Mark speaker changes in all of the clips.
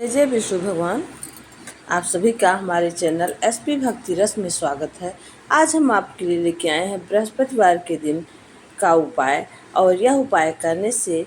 Speaker 1: जय विष्णु भगवान। आप सभी का हमारे चैनल एसपी भक्ति रस में स्वागत है। आज हम आपके लिए लेके आए हैं बृहस्पतिवार के दिन का उपाय, और यह उपाय करने से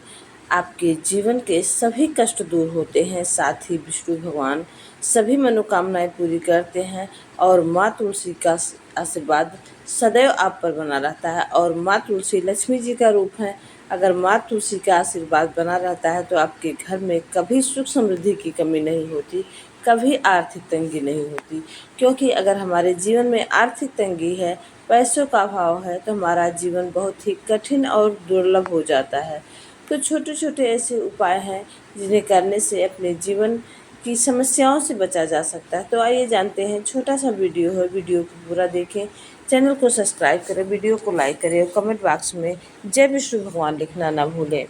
Speaker 1: आपके जीवन के सभी कष्ट दूर होते हैं। साथ ही विष्णु भगवान सभी मनोकामनाएं पूरी करते हैं और माँ तुलसी का आशीर्वाद सदैव आप पर बना रहता है। और माँ तुलसी लक्ष्मी जी का रूप है। अगर माँ तुलसी का आशीर्वाद बना रहता है तो आपके घर में कभी सुख समृद्धि की कमी नहीं होती, कभी आर्थिक तंगी नहीं होती। क्योंकि अगर हमारे जीवन में आर्थिक तंगी है, पैसों का अभाव है, तो हमारा जीवन बहुत ही कठिन और दुर्लभ हो जाता है। तो छोटे छोटे ऐसे उपाय हैं जिन्हें करने से अपने जीवन की समस्याओं से बचा जा सकता है। तो आइए जानते हैं। छोटा सा वीडियो है, वीडियो को पूरा देखें, चैनल को सब्सक्राइब करें, वीडियो को लाइक करें और कमेंट बॉक्स में जय विष्णु भगवान लिखना ना भूलें।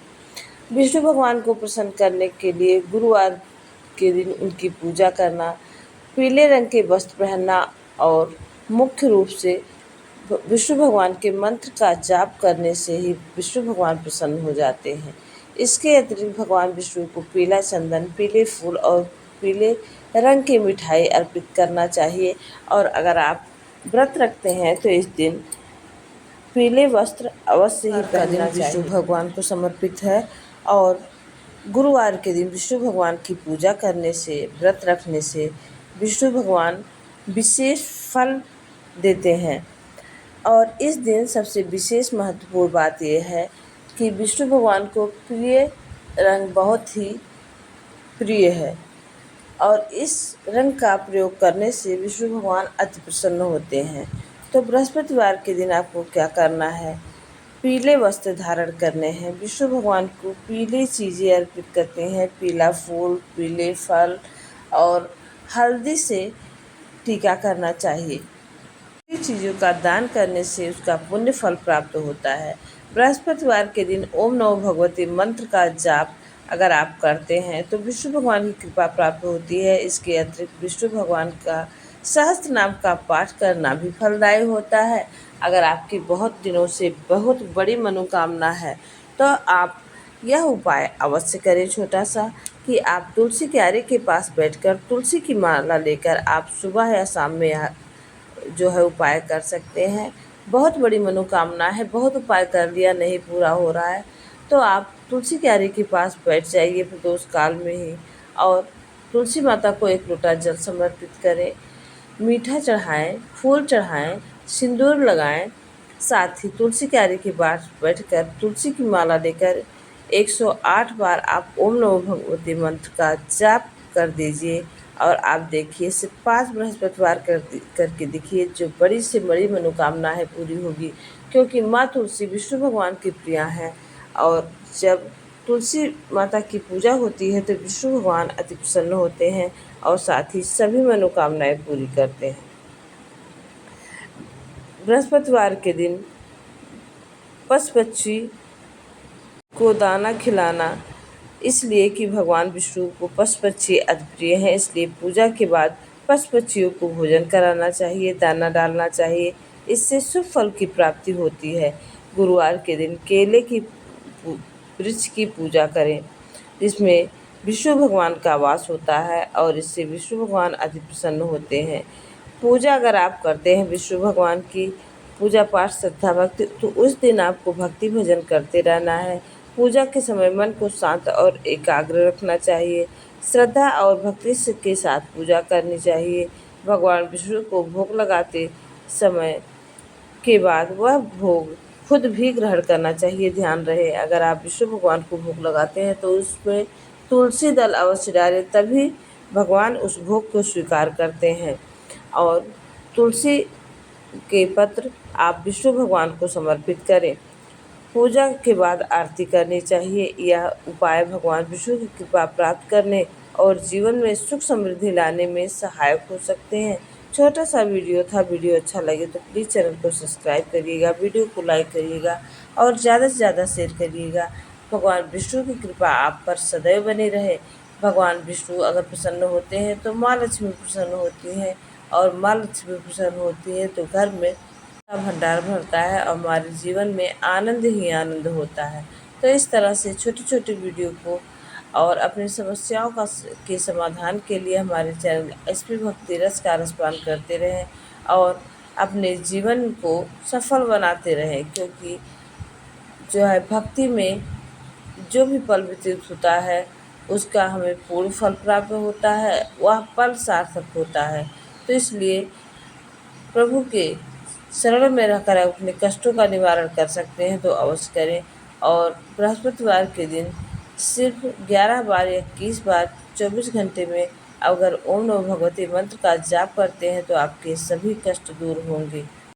Speaker 1: विष्णु भगवान को प्रसन्न करने के लिए गुरुवार के दिन उनकी पूजा करना, पीले रंग के वस्त्र पहनना और मुख्य रूप से विष्णु भगवान के मंत्र का जाप करने से ही विष्णु भगवान प्रसन्न हो जाते हैं। इसके अतिरिक्त भगवान विष्णु को पीला चंदन, पीले फूल और पीले रंग की मिठाई अर्पित करना चाहिए। और अगर आप व्रत रखते हैं तो इस दिन पीले वस्त्र अवश्य ही पहनना चाहिए। विष्णु भगवान को समर्पित है और गुरुवार के दिन विष्णु भगवान की पूजा करने से, व्रत रखने से विष्णु भगवान विशेष फल देते हैं। और इस दिन सबसे विशेष महत्वपूर्ण बात यह है कि विष्णु भगवान को प्रिय रंग बहुत ही प्रिय है और इस रंग का प्रयोग करने से विष्णु भगवान अति प्रसन्न होते हैं। तो बृहस्पतिवार के दिन आपको क्या करना है? पीले वस्त्र धारण करने हैं, विष्णु भगवान को पीली चीज़ें अर्पित करते हैं, पीला फूल, पीले फल और हल्दी से टीका करना चाहिए। इन चीज़ों का दान करने से उसका पुण्य फल प्राप्त होता है। बृहस्पतिवार के दिन ओम नमो भगवते मंत्र का जाप अगर आप करते हैं तो विष्णु भगवान की कृपा प्राप्त होती है। इसके अतिरिक्त विष्णु भगवान का सहस्त्र नाम का पाठ करना भी फलदायी होता है। अगर आपकी बहुत दिनों से बहुत बड़ी मनोकामना है तो आप यह उपाय अवश्य करें छोटा सा, कि आप तुलसी क्यारे के पास बैठकर तुलसी की माला लेकर आप सुबह या शाम में जो है उपाय कर सकते हैं। बहुत बड़ी मनोकामना है, बहुत उपाय कर लिया, नहीं पूरा हो रहा है तो आप तुलसी क्यारे के पास बैठ जाइए प्रदोष काल में ही और तुलसी माता को एक लोटा जल समर्पित करें, मीठा चढ़ाएं, फूल चढ़ाएं, सिंदूर लगाएं। साथ ही तुलसी क्यारे के पास बैठकर तुलसी की माला लेकर 108 बार आप ओम नमो भगवते मंत्र का जाप कर दीजिए। और आप देखिए, सिर्फ 5 बृहस्पतिवार करके देखिए, जो बड़ी से बड़ी मनोकामना है पूरी होगी। क्योंकि माँ तुलसी विष्णु भगवान की प्रिया हैं और जब तुलसी माता की पूजा होती है तो विष्णु भगवान अति प्रसन्न होते हैं और साथ ही सभी मनोकामनाएं पूरी करते हैं। बृहस्पतिवार के दिन पशु पक्षी को दाना खिलाना, इसलिए कि भगवान विष्णु को पशु पक्षी अति प्रिय हैं, इसलिए पूजा के बाद पशु पक्षियों को भोजन कराना चाहिए, दाना डालना चाहिए। इससे शुभ फल की प्राप्ति होती है। गुरुवार के दिन केले की वृक्ष की पूजा करें जिसमें विष्णु भगवान का वास होता है और इससे विष्णु भगवान अति प्रसन्न होते हैं। पूजा अगर आप करते हैं विष्णु भगवान की पूजा पाठ श्रद्धा भक्ति, तो उस दिन आपको भक्ति भजन करते रहना है। पूजा के समय मन को शांत और एकाग्र रखना चाहिए। श्रद्धा और भक्ति के साथ पूजा करनी चाहिए। भगवान विष्णु को भोग लगाते समय के बाद वह भोग खुद भी ग्रहण करना चाहिए। ध्यान रहे, अगर आप विष्णु भगवान को भोग लगाते हैं तो उसमें तुलसी दल अवश्य डालें, तभी भगवान उस भोग को स्वीकार करते हैं। और तुलसी के पत्र आप विष्णु भगवान को समर्पित करें। पूजा के बाद आरती करनी चाहिए। यह उपाय भगवान विष्णु की कृपा प्राप्त करने और जीवन में सुख समृद्धि लाने में सहायक हो सकते हैं। छोटा सा वीडियो था। वीडियो अच्छा लगे तो प्लीज़ चैनल को सब्सक्राइब करिएगा, वीडियो को लाइक करिएगा और ज़्यादा से ज़्यादा शेयर करिएगा। भगवान विष्णु की कृपा आप पर सदैव बनी रहे। भगवान विष्णु अगर प्रसन्न होते हैं तो माँ लक्ष्मी प्रसन्न होती हैं और माँ लक्ष्मी प्रसन्न होती है तो घर में भंडार भरता है और हमारे जीवन में आनंद ही आनंद होता है। तो इस तरह से छोटे छोटे वीडियो को और अपनी समस्याओं के समाधान के लिए हमारे चैनल एसपी भक्ति रस का रसपान करते रहें और अपने जीवन को सफल बनाते रहें, क्योंकि जो है भक्ति में जो भी पल व्यतीत होता है उसका हमें पूर्ण फल प्राप्त होता है, वह पल सार्थक होता है। तो इसलिए प्रभु के शरण में रहकर अपने कष्टों का निवारण कर सकते हैं तो अवश्य करें। और बृहस्पतिवार के दिन सिर्फ 11 बार या 21 बार 24 घंटे में अगर ओम नमो भगवती मंत्र का जाप करते हैं तो आपके सभी कष्ट दूर होंगे।